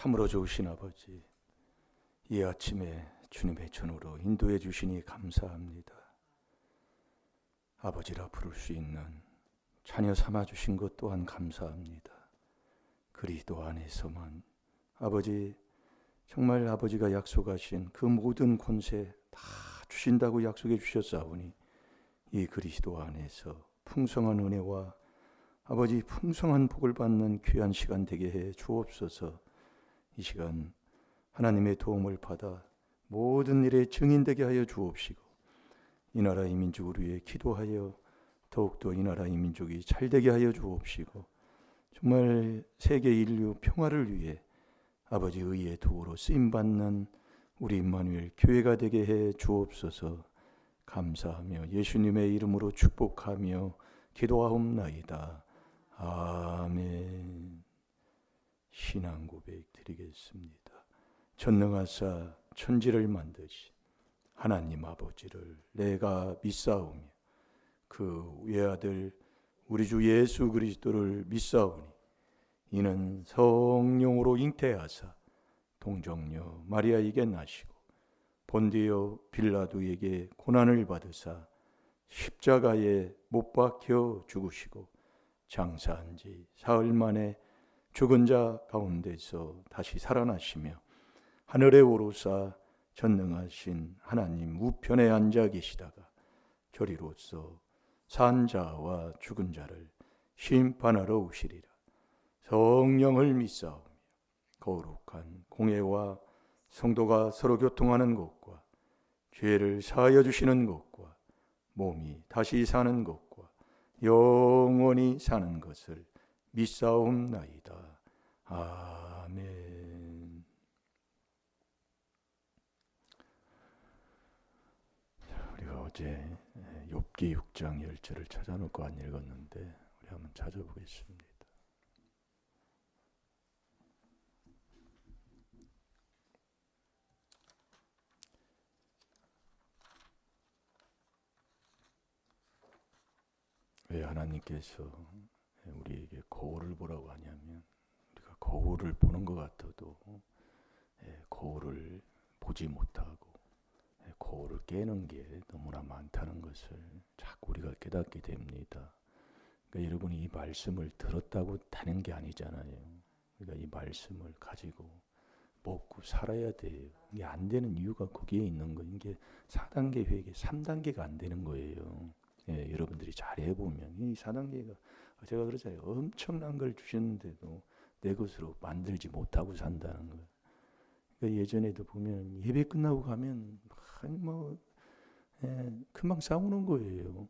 참으로 좋으신 아버지, 이 아침에 주님의 전으로 인도해 주시니 감사합니다. 아버지라 부를 수 있는 자녀 삼아 주신 것 또한 감사합니다. 그리스도 안에서만 아버지, 정말 아버지가 약속하신 그 모든 권세 다 주신다고 약속해 주셨사오니 이 그리스도 안에서 풍성한 은혜와 아버지 풍성한 복을 받는 귀한 시간 되게 해 주옵소서. 이 시간 하나님의 도움을 받아 모든 일에 증인되게 하여 주옵시고, 이 나라 이 민족을 위해 기도하여 더욱더 이 나라 이 민족이 잘되게 하여 주옵시고, 정말 세계 인류 평화를 위해 아버지 의의 도구로 쓰임받는 우리 임마누엘 교회가 되게 해 주옵소서. 감사하며 예수님의 이름으로 축복하며 기도하옵나이다. 아멘. 신앙 고백 드리겠습니다. 전능하사 천지를 만드신 하나님 아버지를 내가 믿사오며 그 외아들 우리 주 예수 그리스도를 믿사오니 이는 성령으로 잉태하사 동정녀 마리아에게 나시고 본디오 빌라도에게 고난을 받으사 십자가에 못 박혀 죽으시고 장사한 지 사흘 만에 죽은 자 가운데서 다시 살아나시며 하늘에 오르사 전능하신 하나님 우편에 앉아 계시다가 저리로서 산 자와 죽은 자를 심판하러 오시리라. 성령을 믿사오며 거룩한 공회와 성도가 서로 교통하는 것과 죄를 사하여 주시는 것과 몸이 다시 사는 것과 영원히 사는 것을 믿사옵나이다. 아멘. 우리가 어제 욥기 6장 10절을 찾아놓고 안 읽었는데 우리 한번 찾아보겠습니다. 왜 하나님께서 우리에게 거울을 보라고 하냐면, 우리가 거울을 보는 것 같아도 거울을 보지 못하고 거울을 깨는 게 너무나 많다는 것을 자꾸 우리가 깨닫게 됩니다. 그러니까 여러분이 이 말씀을 들었다고 되는 게 아니잖아요. 우리가 이 말씀을 가지고 먹고 살아야 돼요. 이게 안 되는 이유가 거기에 있는 거예요. 이게 4단계 회개, 3단계가 안 되는 거예요. 예, 여러분들이 잘 해보면 이 4단계가, 제가 그러잖아요. 엄청난 걸 주셨는데도 내 것으로 만들지 못하고 산다는 거예요. 그러니까 예전에도 보면 예배 끝나고 가면 금방 싸우는 거예요.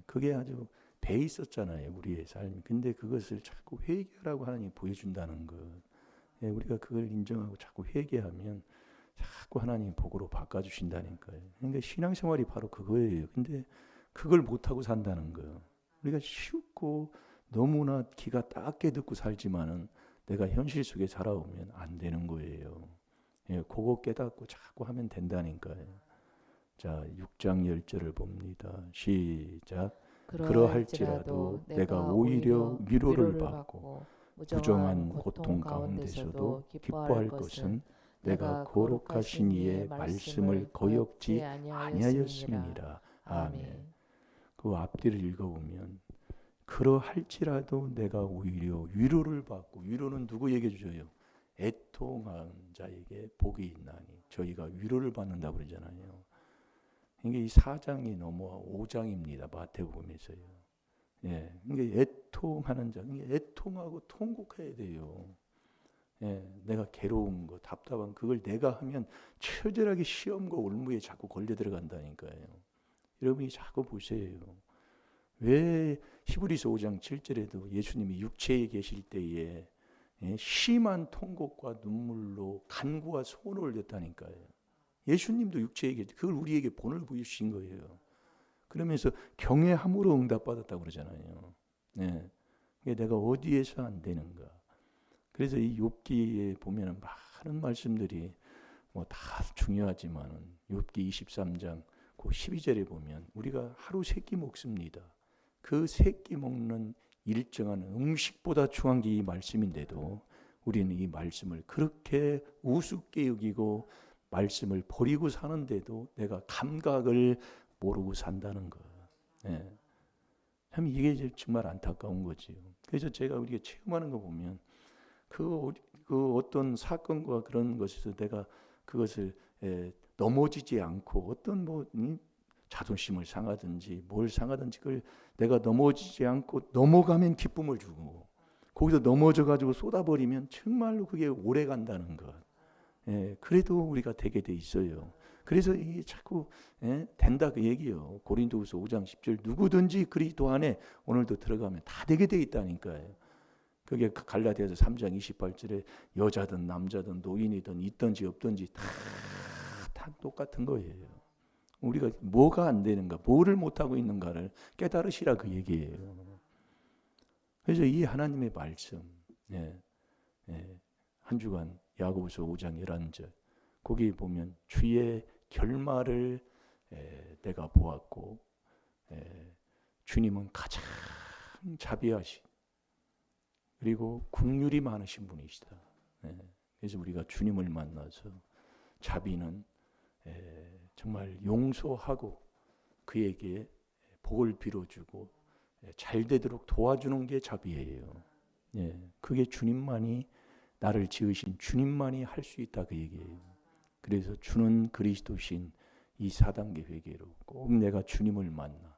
그게 아주 배 있었잖아요, 우리의 삶이. 근데 그것을 자꾸 회개하라고 하나님이 보여준다는 것. 우리가 그걸 인정하고 자꾸 회개하면 자꾸 하나님 복으로 바꿔주신다니까요. 그러니까 신앙생활이 바로 그거예요. 근데 그걸 못하고 산다는 거예요. 우리가 쉽고 너무나 귀가 딱게 듣고 살지만은 내가 현실 속에 살아오면 안 되는 거예요. 그거 깨닫고 자꾸 하면 된다니까요. 자, 6장 10절을 봅니다. 시작. 그러할지라도 내가 오히려 위로를 받고 부정한 고통 가운데서도 기뻐할 것은 내가 거룩하신 이의 말씀을 거역지 아니하였음이니라. 아멘. 그 앞뒤를 읽어보면 그러할지라도 내가 오히려 위로를 받고, 위로는 누구에게 주어요? 애통한 자에게 복이 있나니 저희가 위로를 받는다고 그러잖아요. 이게 이 4장이 넘어와 5장입니다. 마태복음에서요. 이게 애통하는 자, 이게 애통하고 통곡해야 돼요. 내가 괴로운 거, 답답한 그걸 내가 하면 처절하게 시험과 올무에 자꾸 걸려 들어간다니까요. 여러분이 자꾸 보세요. 왜 히브리서 5장 7절에도 예수님이 육체에 계실 때에 심한 통곡과 눈물로 간구와 소원을 올렸다니까요. 예수님도 육체에 계실 때 그걸 우리에게 본을 보여주신 거예요. 그러면서 경외함으로 응답받았다고 그러잖아요. 내가 어디에서 안 되는가. 그래서 이 욥기에 보면 많은 말씀들이 다 중요하지만 욥기 23장 그 12절에 보면 우리가 하루 3끼 먹습니다. 그 3끼 먹는 일정한 음식보다 중요한 게 이 말씀인데도 우리는 이 말씀을 그렇게 우습게 여기고 말씀을 버리고 사는데도 내가 감각을 모르고 산다는 것. 예. 참 이게 정말 안타까운 거지요. 그래서 제가 우리가 체험하는 거 보면 그 어떤 사건과 그런 것에서 내가 그것을 넘어지지 않고 어떤 자존심을 상하든지 뭘 상하든지 그걸 내가 넘어지지 않고 넘어가면 기쁨을 주고 거기서 넘어져 가지고 쏟아버리면 정말로 그게 오래 간다는 것. 그래도 우리가 되게 돼 있어요. 그래서 이게 자꾸 된다 그 얘기요. 고린도후서 5장 10절 누구든지 그리스도 안에 오늘도 들어가면 다 되게 돼 있다니까요. 그게 갈라디아서 3장 28절에 여자든 남자든 노인이든 있든지 없든지 다 똑같은 거예요. 우리가 뭐가 안 되는가, 뭐를 못하고 있는가를 깨달으시라 그 얘기예요. 그래서 이 하나님의 말씀, 한 주간 야고보서 5장 11절 거기 보면 주의 결말을 내가 보았고 주님은 가장 자비하신 그리고 긍휼이 많으신 분이시다. 그래서 우리가 주님을 만나서 자비는 정말 용서하고 그에게 복을 빌어주고 잘 되도록 도와주는 게 자비예요. 그게 주님만이 나를 지으신 주님만이 할 수 있다 그 얘기예요. 그래서 주는 그리스도신 이 4단계 회개로 꼭 내가 주님을 만나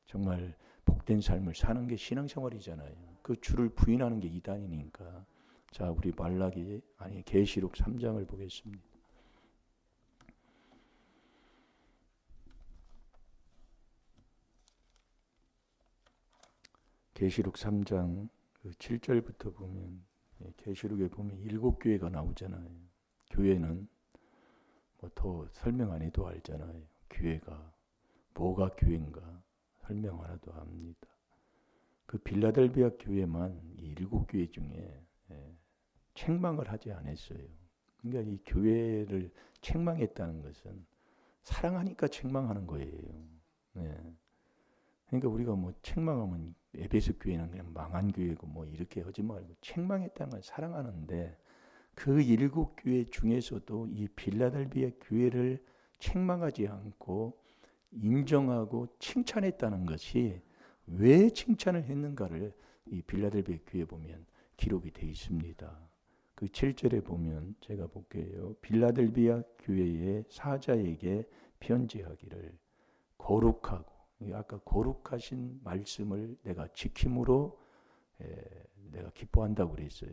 정말 복된 삶을 사는 게 신앙생활이잖아요. 그 주를 부인하는 게 이단이니까. 자, 우리 계시록 3장을 보겠습니다. 계시록 3장 7절부터 보면 계시록에 보면 7교회가 나오잖아요. 교회는 더 설명 안 해도 알잖아요. 교회가 뭐가 교회인가 설명 안 해도 압니다. 그 빌라델비아 교회만 이 7교회 중에 책망을 하지 않았어요. 그러니까 이 교회를 책망했다는 것은 사랑하니까 책망하는 거예요. 그러니까 우리가 책망하면 에베소 교회는 그냥 망한 교회고 이렇게 하지 말고 책망했다는 건 사랑하는데 그 7교회 중에서도 이 빌라델비아 교회를 책망하지 않고 인정하고 칭찬했다는 것이 왜 칭찬을 했는가를 이 빌라델비아 교회에 보면 기록이 되어 있습니다. 그 7절에 보면 제가 볼게요. 빌라델비아 교회의 사자에게 편지하기를 거룩하고 아까 거룩하신 말씀을 내가 지킴으로 내가 기뻐한다고 그랬어요.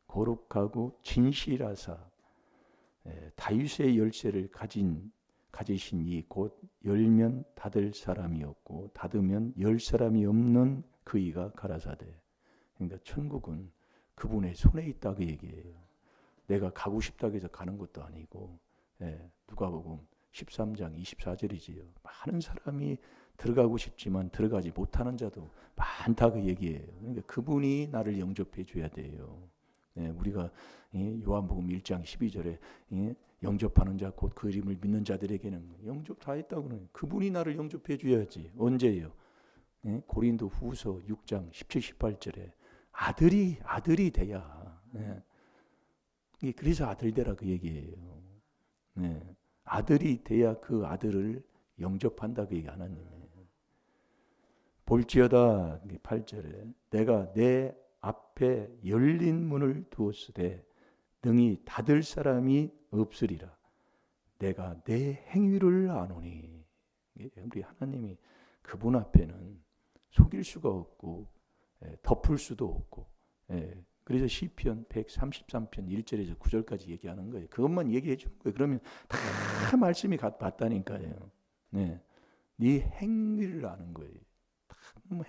거룩하고 진실하사 다윗의 열쇠를 가지신 이 곧 열면 닫을 사람이었고 닫으면 열 사람이 없는 그이가 가라사대. 그러니까 천국은 그분의 손에 있다 그 얘기예요. 내가 가고 싶다고 해서 가는 것도 아니고 누가복음 13장 24절이지요. 많은 사람이 들어가고 싶지만 들어가지 못하는 자도 많다 그 얘기예요. 그러니까 그분이 나를 영접해 줘야 돼요. 우리가 요한복음 1장 12절에 영접하는 자 곧 그 이름을 믿는 자들에게는 영접 다 했다고 그러는 그분이 나를 영접해 줘야지. 언제예요? 고린도 후서 6장 17, 18절에 아들이 돼야. 그래서 아들 되라 그 얘기예요. 아들이 돼야 그 아들을 영접한다 그 얘기 하나님이에요. 볼지어다 8절에 내가 내 앞에 열린 문을 두었으되 능히 닫을 사람이 없으리라. 내가 내 행위를 아노니. 우리 하나님이 그분 앞에는 속일 수가 없고 덮을 수도 없고. 그래서 시편 133편 1절에서 9절까지 얘기하는 거예요. 그것만 얘기해 주는 거예요. 그러면 다 말씀이 맞다니까요. 네 행위를 아는 거예요.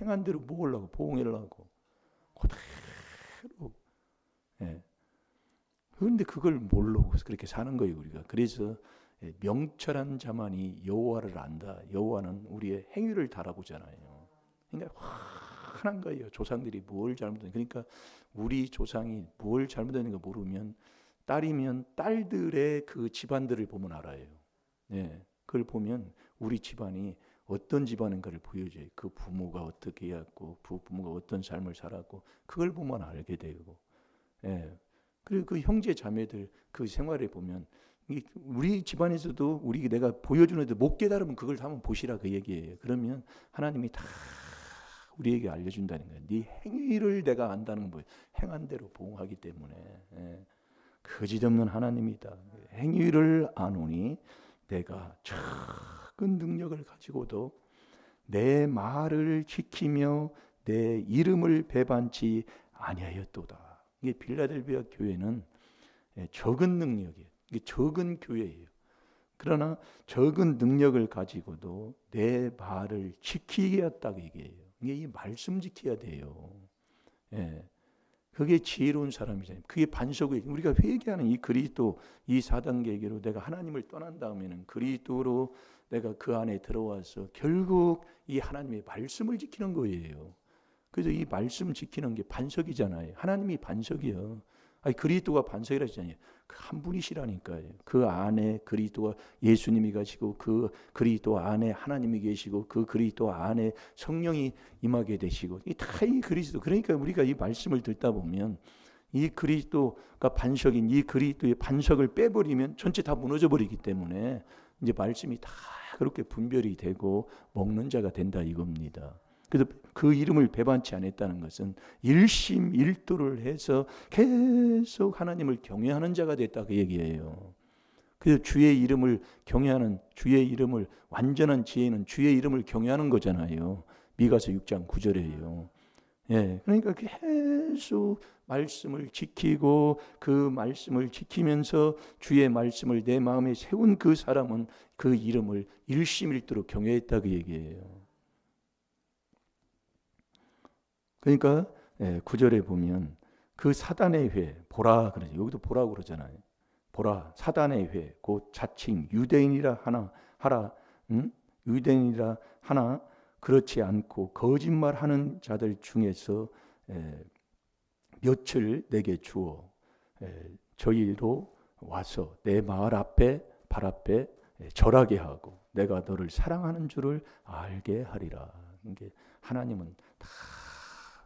행한 대로 먹으려고 보응하려고 그대로. 그런데 그걸 모르고 그렇게 사는 거예요 우리가. 그래서 명철한 자만이 여호와를 안다. 여호와는 우리의 행위를 달아보잖아요. 그러니까 환한 거예요. 조상들이 뭘 잘못했는지. 그러니까 우리 조상이 뭘 잘못했는가 모르면 딸이면 딸들의 그 집안들을 보면 알아요. 그걸 보면 우리 집안이 어떤 집안인가를 보여줘요. 그 부모가 어떻게 해왔고 부모가 어떤 삶을 살았고 그걸 보면 알게 되고 예. 그리고 그 형제 자매들 그 생활에 보면 우리 집안에서도 내가 보여주는데 못 깨달으면 그걸 한번 보시라 그 얘기예요. 그러면 하나님이 다 우리에게 알려준다는 거예요. 네 행위를 내가 안다는 건 뭐예요? 행한 대로 보응하기 때문에. 예. 거짓없는 하나님이다. 행위를 아노니 내가 작은 능력을 가지고도 내 말을 지키며 내 이름을 배반치 아니하였도다. 이게 빌라델비아 교회는 적은 능력이에요. 이게 적은 교회예요. 그러나 적은 능력을 가지고도 내 말을 지키겠다고 얘기해요. 이게 이 말씀 지켜야 돼요. 예. 그게 지혜로운 사람이잖아요. 그게 반석이 우리가 회개하는 이 그리스도 이 4단계로 내가 하나님을 떠난 다음에는 그리스도로 내가 그 안에 들어와서 결국 이 하나님의 말씀을 지키는 거예요. 그래서 이 말씀 지키는 게 반석이잖아요. 하나님이 반석이요. 아니 그리스도가 반석이라 했잖아요. 한 분이시라니까요. 그 안에 그리스도가 예수님이 가시고 그 그리스도 안에 하나님이 계시고 그 그리스도 안에 성령이 임하게 되시고 이 다 이 그리스도. 그러니까 우리가 이 말씀을 듣다 보면 이 그리스도가 반석인 이 그리스도의 반석을 빼버리면 전체 다 무너져 버리기 때문에 이제 말씀이 다 그렇게 분별이 되고 먹는 자가 된다 이겁니다. 그래서 그 이름을 배반치 않았다는 것은 일심일도를 해서 계속 하나님을 경외하는 자가 됐다 그 얘기예요. 그래서 주의 이름을 경외하는 주의 이름을 완전한 지혜는 주의 이름을 경외하는 거잖아요. 미가서 6장 9절에요. 예, 그러니까 계속 말씀을 지키고 그 말씀을 지키면서 주의 말씀을 내 마음에 세운 그 사람은 그 이름을 일심일도로 경외했다 그 얘기예요. 그러니까 9절에 보면 그 사단의 회 보라 그러죠. 여기도 보라고 그러잖아요. 보라 사단의 회 곧 자칭 유대인이라 하라 유대인이라 하나 그렇지 않고 거짓말하는 자들 중에서 몇을 내게 주어 저희로 와서 내 발 앞에 절하게 하고 내가 너를 사랑하는 줄을 알게 하리라. 이게 하나님은 다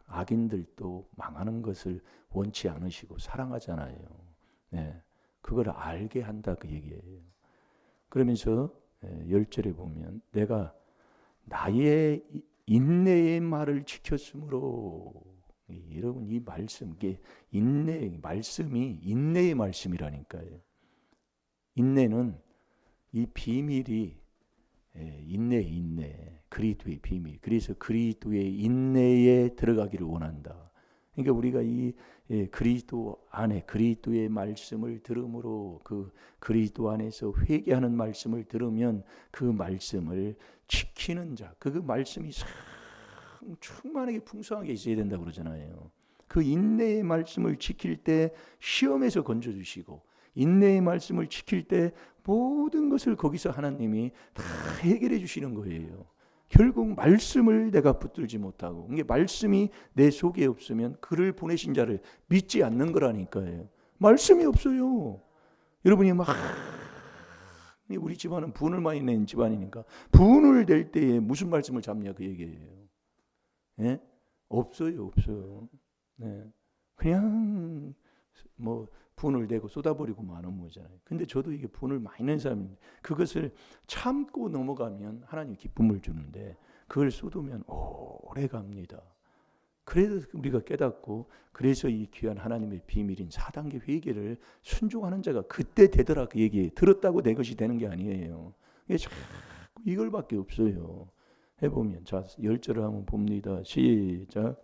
악인들도 망하는 것을 원치 않으시고 사랑하잖아요. 네, 그걸 알게 한다 그 얘기예요. 그러면서 10절에 보면 내가 나의 인내의 말을 지켰으므로 여러분 이 말씀 이게 말씀이 인내의 말씀이라니까요. 인내는 이 비밀이 인내 그리스도의 비밀. 그래서 그리스도의 인내에 들어가기를 원한다. 그러니까 우리가 이 그리스도 안에 그리스도의 말씀을 들음으로 그 그리스도 안에서 회개하는 말씀을 들으면 그 말씀을 지키는 자, 그 말씀이 충만하게 풍성하게 있어야 된다고 그러잖아요. 그 인내의 말씀을 지킬 때 시험에서 건져주시고 인내의 말씀을 지킬 때 모든 것을 거기서 하나님이 다 해결해 주시는 거예요. 결국 말씀을 내가 붙들지 못하고 이게 말씀이 내 속에 없으면 그를 보내신 자를 믿지 않는 거라니까요. 말씀이 없어요. 여러분이 막 우리 집안은 분을 많이 낸 집안이니까 분을 낼 때에 무슨 말씀을 잡냐 그 얘기예요. 예? 없어요. 네. 그냥 뭐 분을 내고 쏟아버리고 마는 거잖아요. 근데 저도 이게 분을 많이 낸 사람인데 그것을 참고 넘어가면 하나님 기쁨을 주는데 그걸 쏟으면 오래 갑니다. 그래서 우리가 깨닫고 그래서 이 귀한 하나님의 비밀인 4단계 회개를 순종하는 자가 그때 되더라 그 얘기 들었다고 내 것이 되는 게 아니에요. 이게 자꾸 이걸밖에 없어요. 해보면 자 10절을 한번 봅니다. 시작.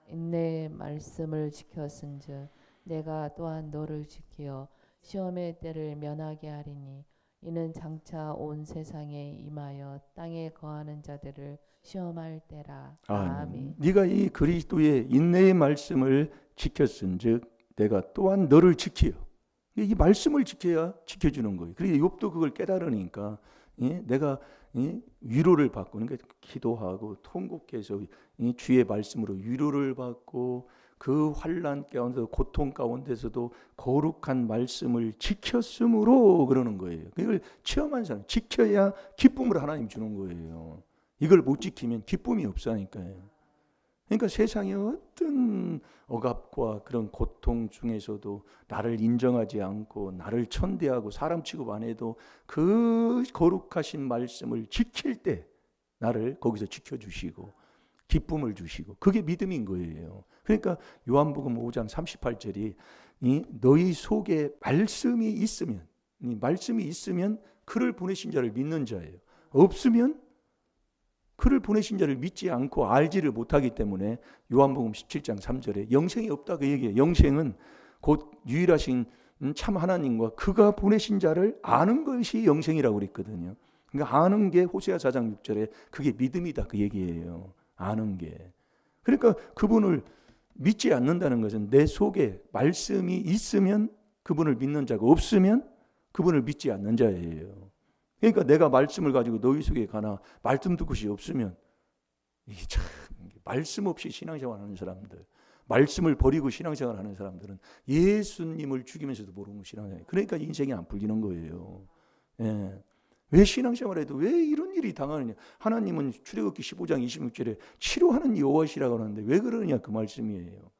인내의 말씀을 지켰은즉 내가 또한 너를 지키어 시험의 때를 면하게 하리니 이는 장차 온 세상에 임하여 땅에 거하는 자들을 시험할 때라. 아멘. 네가 이 그리스도의 인내의 말씀을 지켰은즉 내가 또한 너를 지키어. 이 말씀을 지켜야 지켜주는 거예요. 그래서 욥도 그걸 깨달으니까 내가 위로를 받고 그러니까 기도하고 통곡해서 주의 말씀으로 위로를 받고 그 환난 가운데서 고통 가운데서도 거룩한 말씀을 지켰으므로 그러는 거예요. 이걸 체험한 사람 지켜야 기쁨을 하나님 주는 거예요. 이걸 못 지키면 기쁨이 없으니까요. 그러니까 세상의 어떤 억압과 그런 고통 중에서도 나를 인정하지 않고 나를 천대하고 사람 취급 안 해도 그 거룩하신 말씀을 지킬 때 나를 거기서 지켜주시고 기쁨을 주시고 그게 믿음인 거예요. 그러니까 요한복음 5장 38절이 너희 속에 말씀이 있으면 이 말씀이 있으면 그를 보내신 자를 믿는 자예요. 없으면 그를 보내신 자를 믿지 않고 알지를 못하기 때문에 요한복음 17장 3절에 영생이 없다고 얘기해요. 영생은 곧 유일하신 참 하나님과 그가 보내신 자를 아는 것이 영생이라고 그랬거든요. 그러니까 아는 게 호세아 4장 6절에 그게 믿음이다 그 얘기예요. 아는 게. 그러니까 그분을 믿지 않는다는 것은 내 속에 말씀이 있으면 그분을 믿는 자가 없으면 그분을 믿지 않는 자예요. 그러니까 내가 말씀을 가지고 너희 속에 가나 말씀 듣고 것이 없으면 이게 참 말씀 없이 신앙생활하는 사람들, 말씀을 버리고 신앙생활하는 사람들은 예수님을 죽이면서도 모르는 신앙생활. 그러니까 인생이 안 풀리는 거예요. 예. 왜 신앙생활에도 왜 이런 일이 당하느냐? 하나님은 출애굽기 15장 26절에 치료하는 여호와시라고 하는데 왜 그러느냐 그 말씀이에요.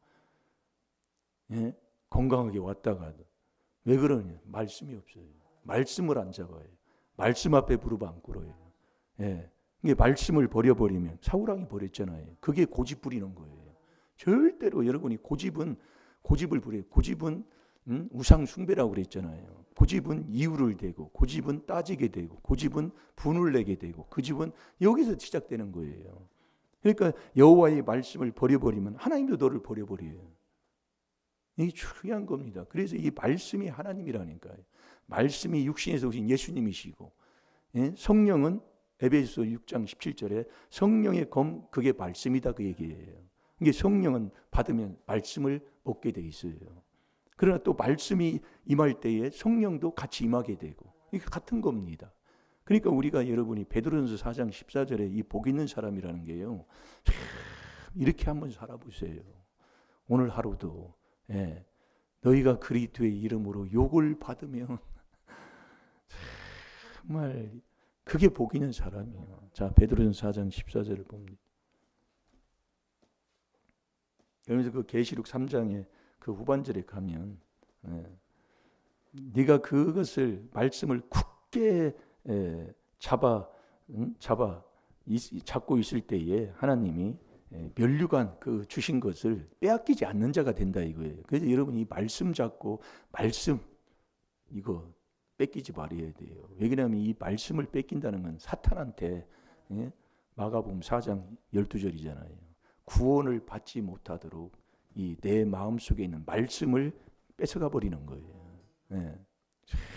예? 건강하게 왔다가도 왜 그러느냐? 말씀이 없어요. 말씀을 안 잡아요. 말씀 앞에 무릎 안 꿇어요. 예. 이게 말씀을 버려버리면 사울왕이 버렸잖아요. 그게 고집 부리는 거예요. 절대로 여러분이 고집을 부려요. 고집은 우상 숭배라고 그랬잖아요. 고집은 이유를 대고, 고집은 따지게 되고, 고집은 분을 내게 되고, 그 집은 여기서 시작되는 거예요. 그러니까 여호와의 말씀을 버려버리면 하나님도 너를 버려버려요. 이게 중요한 겁니다. 그래서 이 말씀이 하나님이라니까요. 말씀이 육신에서 오신 예수님이시고, 예? 성령은 에베소서 6장 17절에 성령의 검 그게 말씀이다 그 얘기예요. 이게 성령은 받으면 말씀을 얻게 돼 있어요. 그러나 또 말씀이 임할 때에 성령도 같이 임하게 되고 이게 같은 겁니다. 그러니까 우리가 여러분이 베드로전서 4장 14절에 이 복 있는 사람이라는 게요. 이렇게 한번 살아보세요. 오늘 하루도 예, 너희가 그리스도의 이름으로 욕을 받으면 정말 그게 복 있는 사람이에요. 자, 베드로전서 4장 14절을 봅니다. 그러면서 그 계시록 3장에 그 후반절에 가면 네가 그것을 말씀을 굳게 잡고 있을 때에 하나님이 면류관 그 주신 것을 빼앗기지 않는 자가 된다 이거예요. 그래서 여러분 이 말씀 잡고 말씀 이거 뺏기지 말아야 돼요. 왜 그러냐면 이 말씀을 뺏긴다는 건 사탄한테 마가복음 4장 12절이잖아요. 구원을 받지 못하도록 이 내 마음속에 있는 말씀을 뺏어가 버리는 거예요. 네.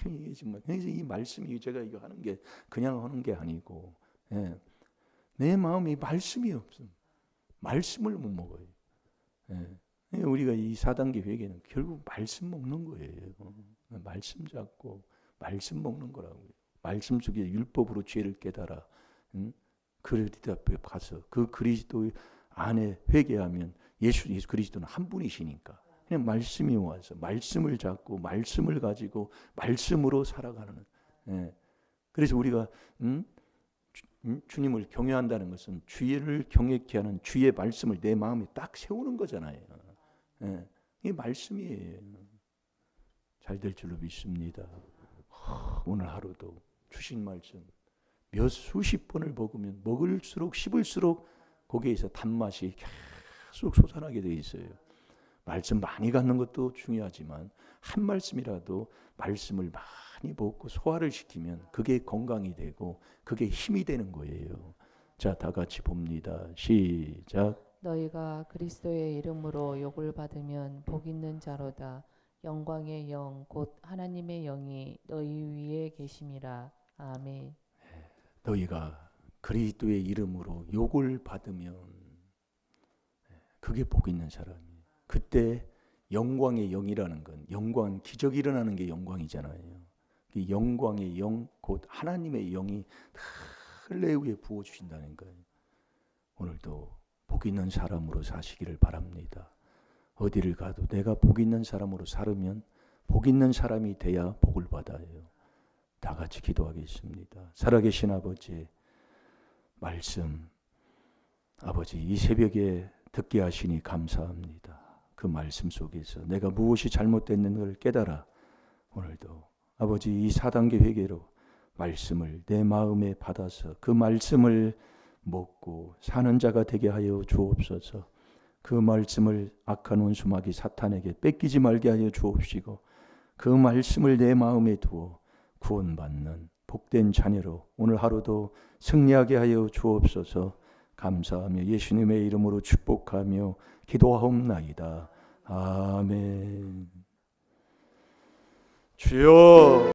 이게 정말 그래서 이 말씀이 제가 이거 하는 게 그냥 하는 게 아니고 내 마음에 말씀이 없음. 말씀을 못 먹어요. 우리가 이 4단계 회개는 결국 말씀 먹는 거예요. 말씀 잡고 말씀 먹는 거라고요. 말씀 속에 율법으로 죄를 깨달아 그리스도 앞에 가서 그 그리스도 안에 회개하면 예수 그리스도는 한 분이시니까 그냥 말씀이 와서 말씀을 잡고 말씀을 가지고 말씀으로 살아가는. 그래서 우리가 주님을 경외한다는 것은 주를 경외케 하는 주의 말씀을 내 마음에 딱 세우는 거잖아요. 이 말씀이에요. 잘 될 줄로 믿습니다. 오늘 하루도 주신 말씀 몇 수십 번을 먹으면 먹을수록 씹을수록 거기에서 단맛이 계속 솟아나게 돼 있어요. 말씀 많이 갖는 것도 중요하지만 한 말씀이라도 말씀을 많이 먹고 소화를 시키면 그게 건강이 되고 그게 힘이 되는 거예요. 자, 다 같이 봅니다. 시작. 너희가 그리스도의 이름으로 욕을 받으면 복 있는 자로다. 영광의 영 곧 하나님의 영이 너희 위에 계심이라. 아멘. 너희가 그리스도의 이름으로 욕을 받으면 그게 복 있는 사람이에요. 그때 영광의 영이라는 건 영광 기적이 일어나는 게 영광이잖아요. 그 영광의 영 곧 하나님의 영이 내 위에 부어 주신다는 거예요. 오늘도 복 있는 사람으로 사시기를 바랍니다. 어디를 가도 내가 복 있는 사람으로 살으면 복 있는 사람이 돼야 복을 받아요. 다 같이 기도하겠습니다. 살아계신 아버지 말씀 아버지 이 새벽에 듣게 하시니 감사합니다. 그 말씀 속에서 내가 무엇이 잘못됐는 걸 깨달아 오늘도 아버지 이 4단계 회개로 말씀을 내 마음에 받아서 그 말씀을 먹고 사는 자가 되게 하여 주옵소서. 그 말씀을 악한 원수마귀 사탄에게 뺏기지 말게 하여 주옵시고 그 말씀을 내 마음에 두어 구원받는 복된 자녀로 오늘 하루도 승리하게 하여 주옵소서. 감사하며 예수님의 이름으로 축복하며 기도하옵나이다. 아멘. 주여